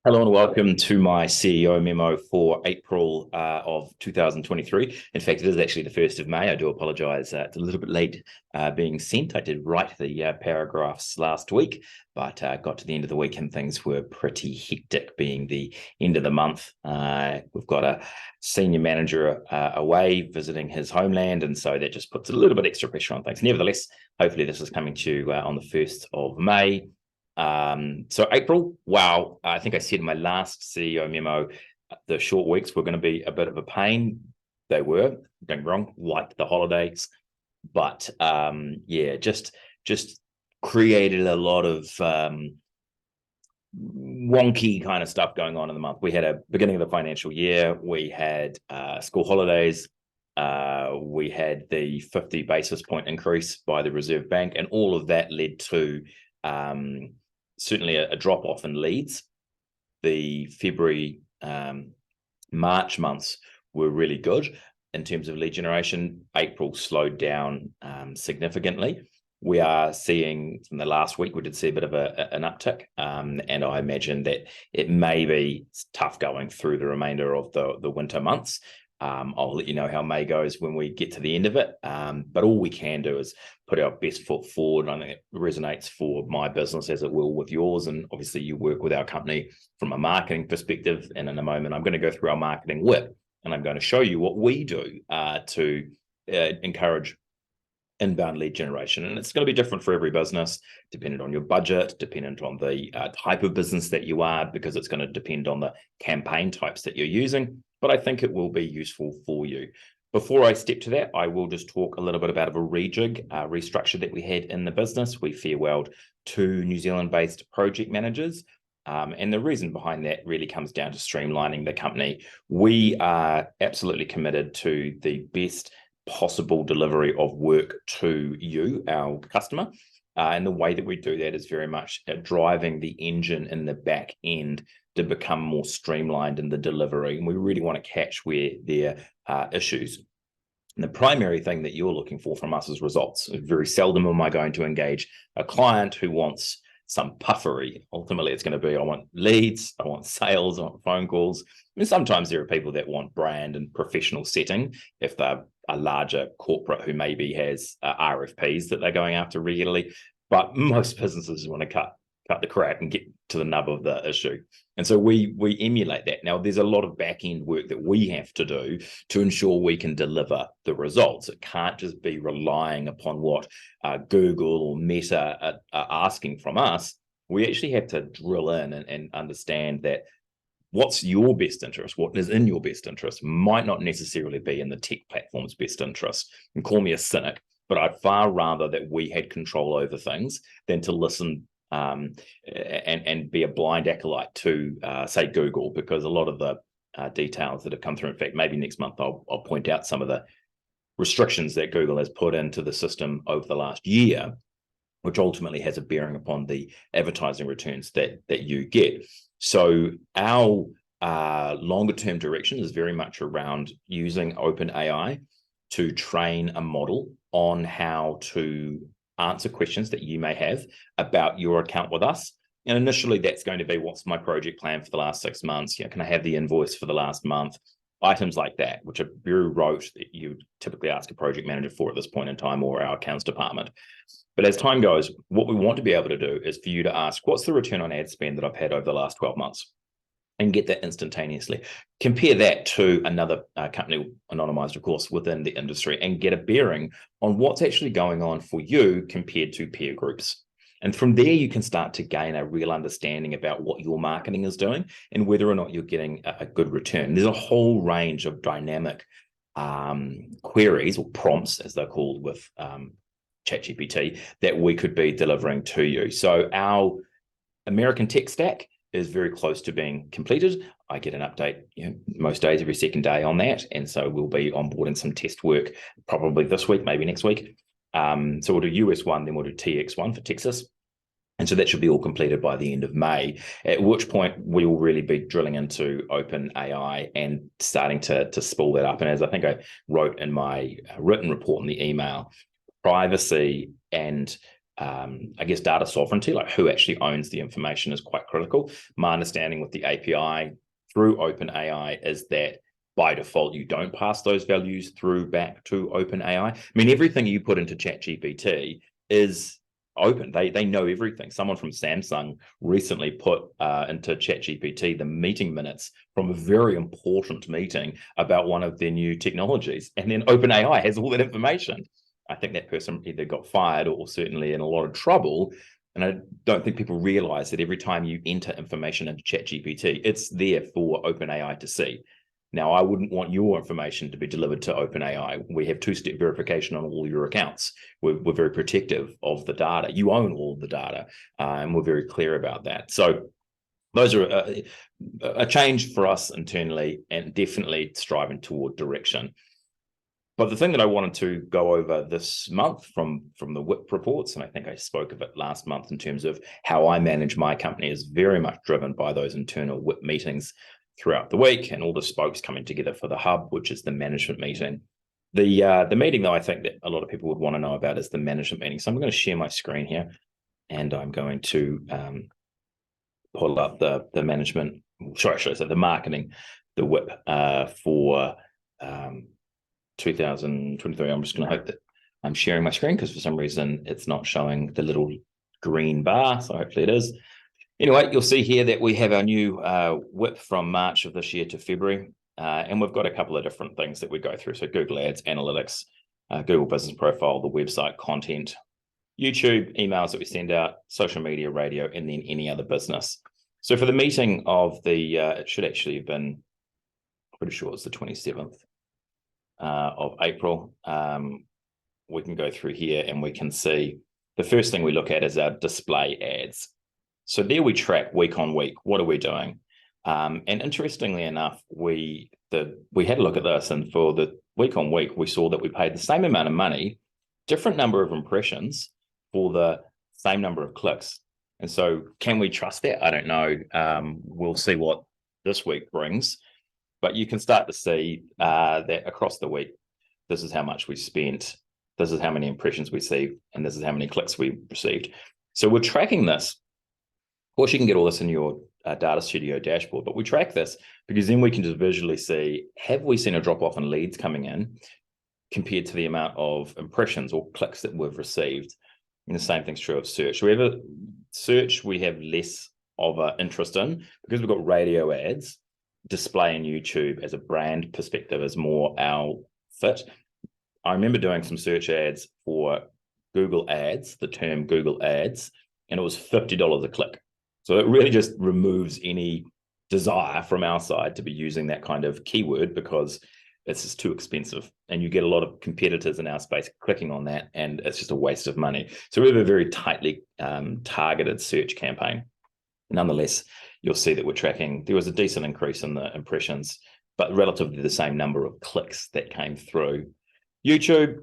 Hello and welcome to my CEO memo for April of 2023. In fact, it is actually the 1st of May. I do apologize. It's a little bit late being sent. I did write the paragraphs last week, but got to the end of the week and things were pretty hectic being the end of the month. We've got a senior manager away visiting his homeland, and so that just puts a little bit extra pressure on things. Nevertheless, hopefully this is coming to you on the 1st of May. So April, wow, I think I said in my last CEO memo, the short weeks were going to be a bit of a pain. They were, don't get me wrong, like the holidays, but yeah, just created a lot of wonky kind of stuff going on in the month. We had a beginning of the financial year, we had school holidays, we had the 50 basis point increase by the Reserve Bank, and all of that led to certainly a drop off in leads. The February, March months were really good in terms of lead generation. April slowed down significantly. We are seeing in the last week, we did see a bit of an uptick, and I imagine that it may be tough going through the remainder of the winter months. I'll let you know how May goes when we get to the end of it. But all we can do is put our best foot forward. I think it resonates for my business as it will with yours. And obviously you work with our company from a marketing perspective. And in a moment, I'm going to go through our marketing whip and I'm going to show you what we do to encourage inbound lead generation. And it's going to be different for every business, dependent on your budget, dependent on the type of business that you are, because it's going to depend on the campaign types that you're using. But I think it will be useful for you. Before I step to that, I will just talk a little bit about a rejig, restructure that we had in the business. We farewelled 2 New Zealand-based project managers. And the reason behind that really comes down to streamlining the company. We are absolutely committed to the best possible delivery of work to you, our customer. And the way that we do that is very much driving the engine in the back end to become more streamlined in the delivery. And we really want to catch where there are issues. And the primary thing that you're looking for from us is results. Very seldom am I going to engage a client who wants some puffery. Ultimately, it's going to be, I want leads, I want sales, I want phone calls. And sometimes there are people that want brand and professional setting. If they're a larger corporate who maybe has RFPs that they're going after regularly, but most businesses want to cut the crap and get to the nub of the issue. And so we emulate that. Now, there's a lot of back-end work that we have to do to ensure we can deliver the results. It can't just be relying upon what Google or Meta are asking from us. We actually have to drill in and understand that what's your best interest, what is in your best interest, might not necessarily be in the tech platform's best interest. And call me a cynic, but I'd far rather that we had control over things than to listen and be a blind acolyte to, say, Google, because a lot of the details that have come through, in fact, maybe next month I'll point out some of the restrictions that Google has put into the system over the last year, which ultimately has a bearing upon the advertising returns that you get. So our longer term direction is very much around using OpenAI to train a model on how to answer questions that you may have about your account with us. And initially that's going to be, what's my project plan for the last 6 months? Can I have the invoice for the last month? Items like that, which are very rote that you typically ask a project manager for at this point in time, or our accounts department. But as time goes, what we want to be able to do is for you to ask, what's the return on ad spend that I've had over the last 12 months? And get that instantaneously. Compare that to another company, anonymized, of course, within the industry, and get a bearing on what's actually going on for you compared to peer groups. And from there, you can start to gain a real understanding about what your marketing is doing and whether or not you're getting a good return. There's a whole range of dynamic queries, or prompts, as they're called with ChatGPT, that we could be delivering to you. So our American tech stack is very close to being completed. I get an update most days, every second day on that. And so we'll be onboarding some test work probably this week, maybe next week. So we'll do US1, then we'll do TX1 for Texas. And so that should be all completed by the end of May, at which point we will really be drilling into OpenAI and starting to spool that up. And as I think I wrote in my written report in the email, privacy and I guess, data sovereignty, like who actually owns the information, is quite critical. My understanding with the API through OpenAI is that by default, you don't pass those values through back to OpenAI. I mean, everything you put into ChatGPT is open. They know everything. Someone from Samsung recently put into ChatGPT the meeting minutes from a very important meeting about one of their new technologies. And then OpenAI has all that information. I think that person either got fired or certainly in a lot of trouble. And I don't think people realize that every time you enter information into ChatGPT, it's there for OpenAI to see. Now, I wouldn't want your information to be delivered to OpenAI. We have two-step verification on all your accounts. We're very protective of the data. You own all of the data, and we're very clear about that. So those are a change for us internally, and definitely striving toward direction. But the thing that I wanted to go over this month from the WIP reports, and I think I spoke of it last month in terms of how I manage my company, is very much driven by those internal WIP meetings throughout the week and all the spokes coming together for the hub, which is the management meeting. The meeting, though, I think that a lot of people would want to know about is the management meeting. So I'm going to share my screen here, and I'm going to pull up the management, sorry, so the marketing, the WIP for 2023. I'm just going to hope that I'm sharing my screen, because for some reason it's not showing the little green bar. So hopefully it is. Anyway, you'll see here that we have our new WIP from March of this year to February. And we've got a couple of different things that we go through. So Google Ads, analytics, Google Business Profile, the website content, YouTube, emails that we send out, social media, radio, and then any other business. So for the meeting of the, it should actually have been, pretty sure it's the 27th of April. We can go through here and we can see the first thing we look at is our display ads. So there we track week on week. What are we doing? And interestingly enough, we had a look at this, and for the week on week, we saw that we paid the same amount of money, different number of impressions for the same number of clicks. And so can we trust that? I don't know. We'll see what this week brings. But you can start to see that across the week, this is how much we spent, this is how many impressions we received, and this is how many clicks we received. So we're tracking this. Of course, you can get all this in your Data Studio dashboard, but we track this because then we can just visually see, have we seen a drop-off in leads coming in compared to the amount of impressions or clicks that we've received? And the same thing's true of search. Wherever search we have less of an interest in, because we've got radio ads, display and YouTube as a brand perspective is more our fit. I remember doing some search ads for Google Ads, the term Google Ads, and it was $50 a click. So it really just removes any desire from our side to be using that kind of keyword, because it's just too expensive. And you get a lot of competitors in our space clicking on that, and it's just a waste of money. So we have a very tightly targeted search campaign. Nonetheless, you'll see that we're tracking, there was a decent increase in the impressions, but relatively the same number of clicks that came through. YouTube,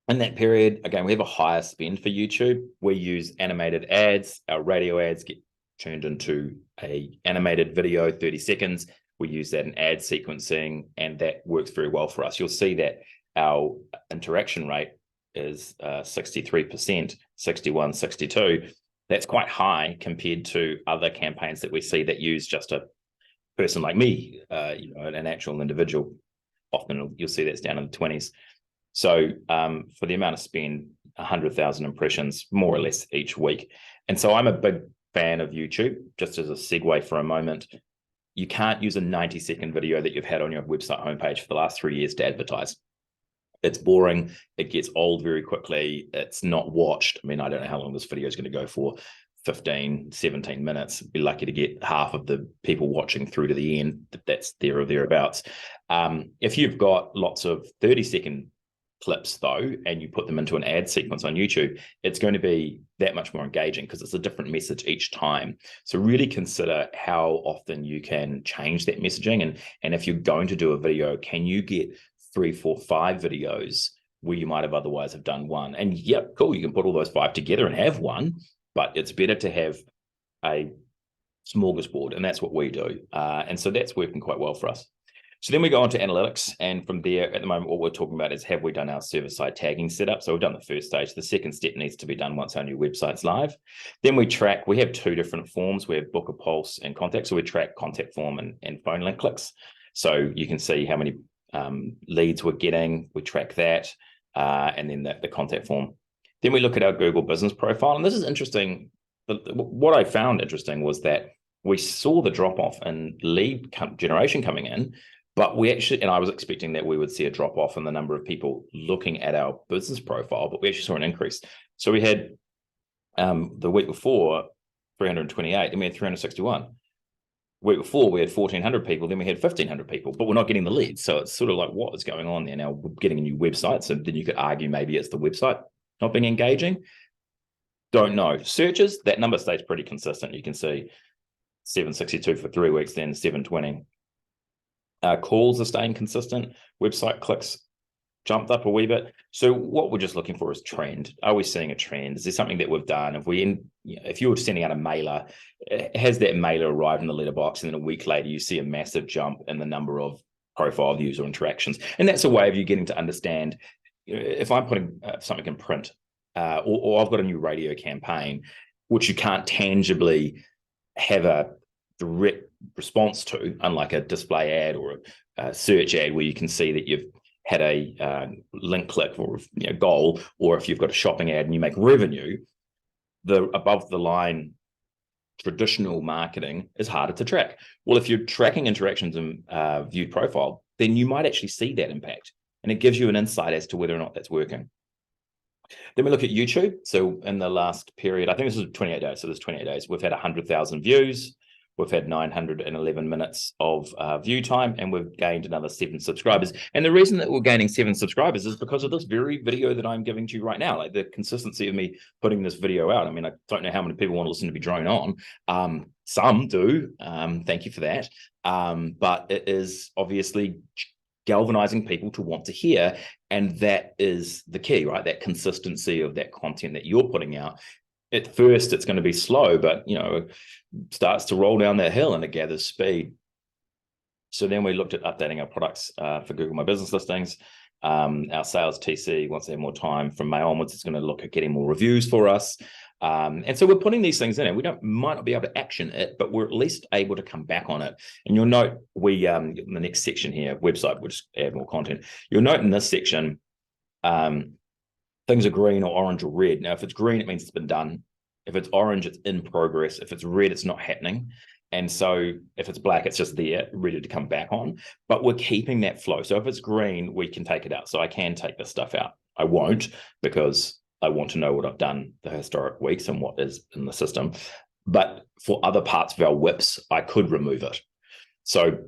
in that period, again, we have a higher spend for YouTube. We use animated ads. Our radio ads get turned into an animated video, 30 seconds. We use that in ad sequencing, and that works very well for us. You'll see that our interaction rate is 63%, 61, 62. That's quite high compared to other campaigns that we see that use just a person like me, an actual individual. Often you'll see that's down in the 20s. So for the amount of spend, 100,000 impressions, more or less each week. And so I'm a big fan of YouTube. Just as a segue for a moment, you can't use a 90-second video that you've had on your website homepage for the last 3 years to advertise. It's boring. It gets old very quickly. It's not watched. I mean, I don't know how long this video is going to go for, 15, 17 minutes. Be lucky to get half of the people watching through to the end. That's there or thereabouts. If you've got lots of 30-second clips, though, and you put them into an ad sequence on YouTube, it's going to be that much more engaging because it's a different message each time. So really consider how often you can change that messaging. And if you're going to do a video, can you get 3, 4, 5 videos where you might have otherwise have done one? And yep, cool, you can put all those 5 together and have one, but it's better to have a smorgasbord, and that's what we do. And so that's working quite well for us. So then we go on to analytics, and from there, at the moment, what we're talking about is, have we done our server-side tagging setup? So we've done the first stage. The second step needs to be done once our new website's live. Then we track, we have two different forms. We have Book a Pulse and Contact. So we track contact form and phone link clicks. So you can see how many leads we're getting. We track that, and then the contact form. Then we look at our Google business profile. And this is interesting. What I found interesting was that we saw the drop-off in lead generation coming in, but we actually, and I was expecting that we would see a drop off in the number of people looking at our business profile, but we actually saw an increase. So we had the week before 328, then we had 361. The week before we had 1,400 people, then we had 1,500 people, but we're not getting the leads. So it's sort of like, what is going on there? Now we're getting a new website. So then you could argue maybe it's the website not being engaging. Don't know. Searches, that number stays pretty consistent. You can see 762 for 3 weeks, then 720. Calls are staying consistent. Website clicks jumped up a wee bit. So what we're just looking for is trend. Are we seeing a trend? Is there something that we've done? If you were sending out a mailer, has that mailer arrived in the letterbox, and then a week later you see a massive jump in the number of profile views or interactions? And that's a way of you getting to understand, if I'm putting something in print, or I've got a new radio campaign, which you can't tangibly have a direct response to, unlike a display ad or a search ad where you can see that you've had a link click or goal, or if you've got a shopping ad and you make revenue, the above the line traditional marketing is harder to track. Well, if you're tracking interactions and viewed profile, then you might actually see that impact, and it gives you an insight as to whether or not that's working. Then we look at YouTube. So in the last period, I think this is 28 days. So there's 28 days. We've had 100,000 views. We've had 911 minutes of view time, and we've gained another 7 subscribers. And the reason that we're gaining 7 subscribers is because of this very video that I'm giving to you right now, like the consistency of me putting this video out. I mean, I don't know how many people want to listen to me drone on. Some do. Thank you for that. But it is obviously galvanizing people to want to hear. And that is the key, right? That consistency of that content that you're putting out. At first, it's going to be slow, but, starts to roll down that hill and it gathers speed. So then we looked at updating our products for Google My Business listings. Our sales TC, once they have more time from May onwards, it's going to look at getting more reviews for us. And so we're putting these things in, and might not be able to action it, but we're at least able to come back on it. And you'll note in the next section here, website, we'll just add more content. You'll note in this section, things are green or orange or red. Now, if it's green, it means it's been done. If it's orange, it's in progress. If it's red, it's not happening. And so if it's black, it's just there, ready to come back on. But we're keeping that flow. So if it's green, we can take it out. So I can take this stuff out. I won't, because I want to know what I've done the historic weeks and what is in the system. But for other parts of our WIPs, I could remove it. So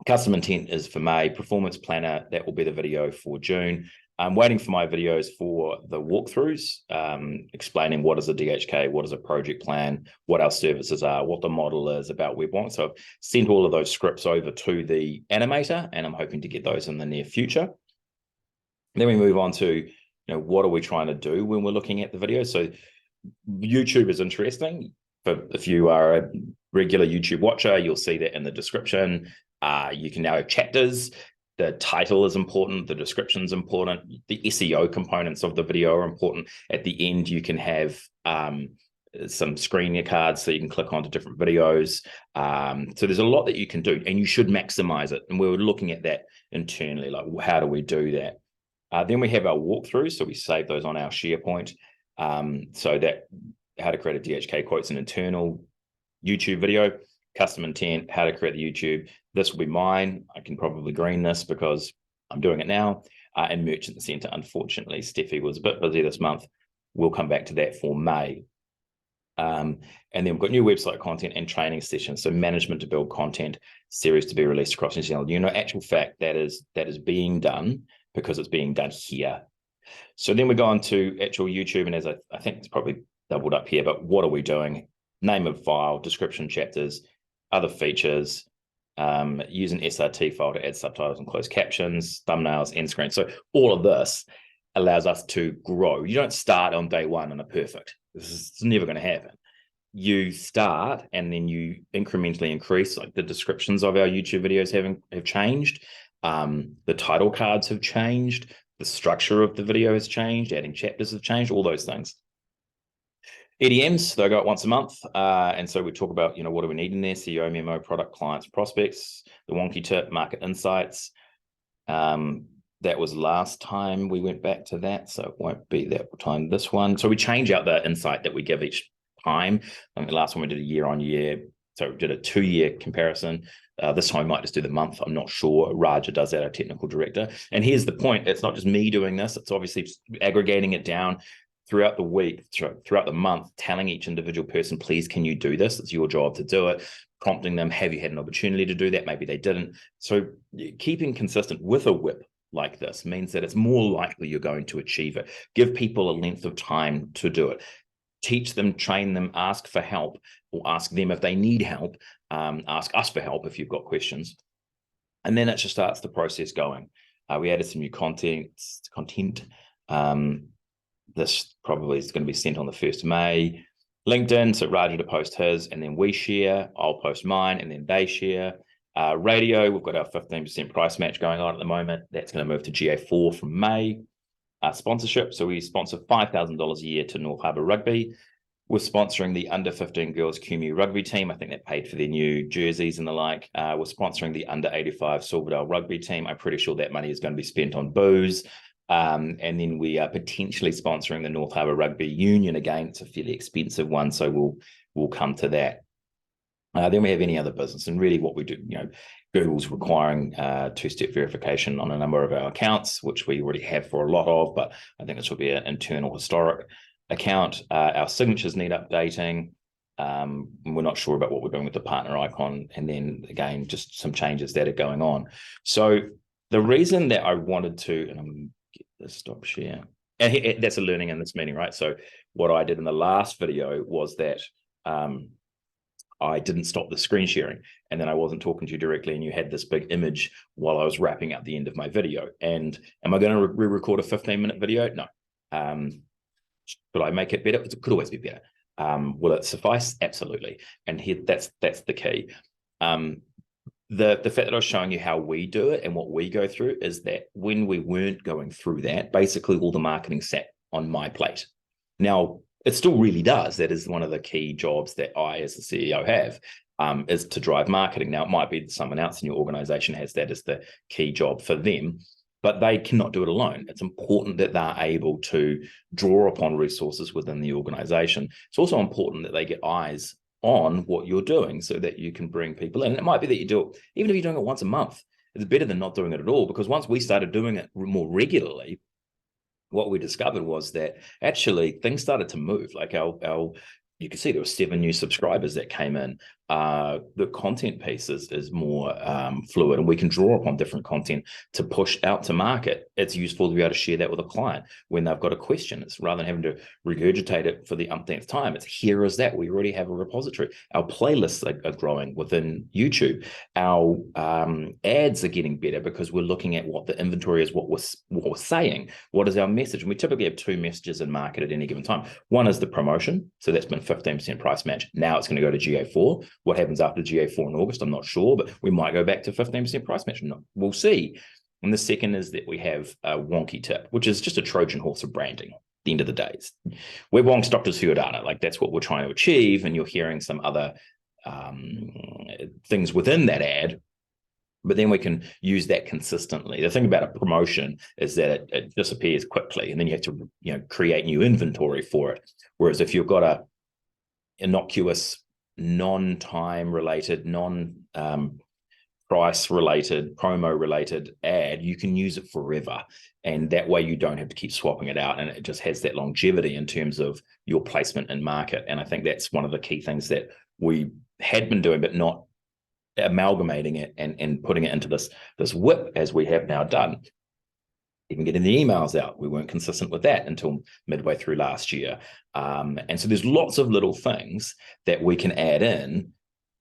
custom intent is for May. Performance planner, that will be the video for June. I'm waiting for my videos for the walkthroughs, explaining what is a DHK, what is a project plan, what our services are, what the model is about Wonks. So I've sent all of those scripts over to the animator, and I'm hoping to get those in the near future. Then we move on to, what are we trying to do when we're looking at the video? So YouTube is interesting. If you are a regular YouTube watcher, you'll see that in the description. You can now have chapters. The title is important. The description is important. The SEO components of the video are important. At the end, you can have some screen cards so you can click onto different videos. So there's a lot that you can do, and you should maximize it. And we were looking at that internally, like, how do we do that? Then we have our walkthroughs. So we save those on our SharePoint. So that how to create a DHK quotes an internal YouTube video. Custom intent, how to create the YouTube. This will be mine. I can probably green this because I'm doing it now. And Merchant Center, unfortunately, Steffi was a bit busy this month. We'll come back to that for May. And then we've got new website content and training sessions. So management to build content, series to be released across New Zealand. Actual fact, that is being done because it's being done here. So then we go on to actual YouTube, and as I think it's probably doubled up here, but what are we doing? Name of file, description, chapters, other features, use an SRT file to add subtitles and closed captions, thumbnails, end screen. So all of this allows us to grow. You don't start on day one and are perfect. This is never going to happen. you start and then you incrementally increase. Like the descriptions of our YouTube videos have changed. The title cards have changed. The structure of the video has changed. Adding chapters have changed. All those things. EDMs, they go out once a month. And so we talk about, what do we need in there? CEO memo, product, clients, prospects, the wonky tip, market insights. That was last time we went back to that, so it won't be that time this one. So we change out the insight that we give each time. I think the last one we did a year on year, so we did a 2-year comparison. This time we might just do the month. I'm not sure. Raja does that, our technical director. And here's the point. It's not just me doing this. It's obviously aggregating it down throughout the week, throughout the month, telling each individual person, please, can you do this? It's your job to do it. Prompting them, have you had an opportunity to do that? Maybe they didn't. So keeping consistent with a whip like this means that it's more likely you're going to achieve it. Give people a length of time to do it. Teach them, train them, ask for help, or ask them if they need help. Ask us for help if you've got questions. And then it just starts the process going. We added some new content. This probably is going to be sent on the 1st of May. LinkedIn, so Raja to post his, and then we share. I'll post mine, and then they share. Radio, we've got our 15% price match going on at the moment. That's going to move to GA4 from May. Sponsorship, so we sponsor $5,000 a year to North Harbour Rugby. We're sponsoring the under 15 girls QMU rugby team. I think that paid for their new jerseys and the like. We're sponsoring the under 85 Silverdale rugby team. I'm pretty sure that money is going to be spent on booze. And then we are potentially sponsoring the North Harbour Rugby Union again. It's a fairly expensive one, so we'll come to that. Then we have any other business, and really what we do, Google's requiring 2-step verification on a number of our accounts, which we already have for a lot of, but I think this will be an internal historic account. Our signatures need updating. We're not sure about what we're doing with the partner icon, and then again, just some changes that are going on. So the reason that I wanted to, and I'm going to get this stop share, and that's a learning in this meeting, right? So what I did in the last video was that I didn't stop the screen sharing, and then I wasn't talking to you directly, and you had this big image while I was wrapping up the end of my video. And am I going to re-record a 15-minute video? No. Could I make it better? It could always be better. Will it suffice? Absolutely. And here, that's the key. The fact that I was showing you how we do it and what we go through is that when we weren't going through that, basically all the marketing sat on my plate. Now, it still really does. That is one of the key jobs that I, as the CEO, have, is to drive marketing. Now, it might be that someone else in your organization has that as the key job for them, but they cannot do it alone. It's important that they're able to draw upon resources within the organization. It's also important that they get eyes on what you're doing so that you can bring people in. And it might be that you do it, even if you're doing it once a month, it's better than not doing it at all, because once we started doing it more regularly, what we discovered was that actually things started to move. Like you can see there were 7 new subscribers that came in. The content piece is more fluid, and we can draw upon different content to push out to market. It's useful to be able to share that with a client when they've got a question. It's rather than having to regurgitate it for the umpteenth time. It's here is that. We already have a repository. Our playlists are growing within YouTube. Our ads are getting better because we're looking at what the inventory is, what we're saying, what is our message. And we typically have 2 messages in market at any given time. One is the promotion. So that's been 15% price match. Now it's going to go to GA4. What happens after GA4 in August, I'm not sure, but we might go back to 15% price match. We'll see. And the second is that we have a wonky tip, which is just a Trojan horse of branding. At the end of the day, we're Wonks doctors for your data. Like that's what we're trying to achieve. And you're hearing some other things within that ad, but then we can use that consistently. The thing about a promotion is that it disappears quickly, and then you have to create new inventory for it. Whereas if you've got a innocuous, non-time related, non-price related, promo related ad, you can use it forever. And that way you don't have to keep swapping it out, and it just has that longevity in terms of your placement in market. And I think that's one of the key things that we had been doing, but not amalgamating it and putting it into this whip as we have now done. Even getting the emails out, we weren't consistent with that until midway through last year. And so there's lots of little things that we can add in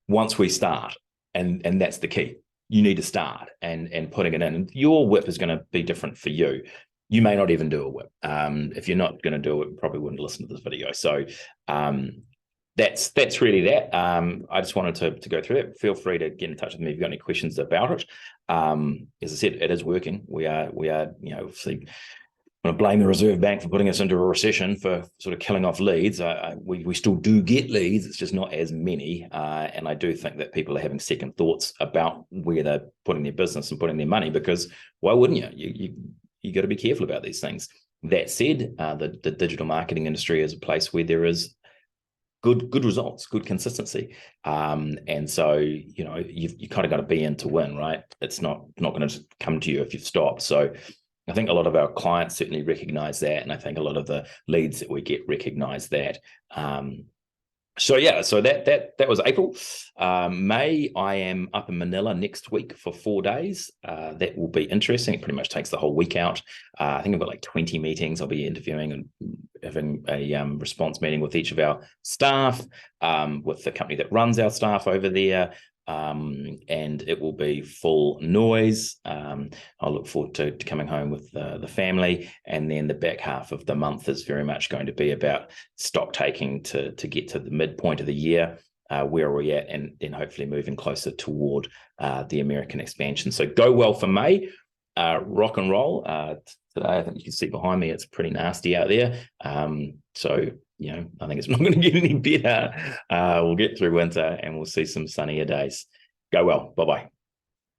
once we start. And that's the key. You need to start and putting it in. And your whip is going to be different for you. You may not even do a whip. If you're not going to do it, you probably wouldn't listen to this video. So that's really that. I just wanted to go through that. Feel free to get in touch with me if you've got any questions about it. As I said, it is working. We are, obviously I'm going to blame the Reserve Bank for putting us into a recession for sort of killing off leads. We still do get leads. It's just not as many. And I do think that people are having second thoughts about where they're putting their business and putting their money, because why wouldn't you? You got to be careful about these things. That said, the digital marketing industry is a place where there is good results, good consistency. And so, you've kind of got to be in to win, right? It's not going to come to you if you've stopped. So I think a lot of our clients certainly recognize that. And I think a lot of the leads that we get recognize that. So that was April. May, I am up in Manila next week for 4 days. That will be interesting. It pretty much takes the whole week out. I think I've got like 20 meetings. I'll be interviewing and having a response meeting with each of our staff, with the company that runs our staff over there. And it will be full noise. I'll look forward to coming home with the family, and then the back half of the month is very much going to be about stock taking to get to the midpoint of the year, where are we at, and then hopefully moving closer toward the American expansion. So go well for May. Rock and roll. Today, I think you can see behind me, it's pretty nasty out there. So I think it's not going to get any better. We'll get through winter and we'll see some sunnier days. Go well. Bye-bye.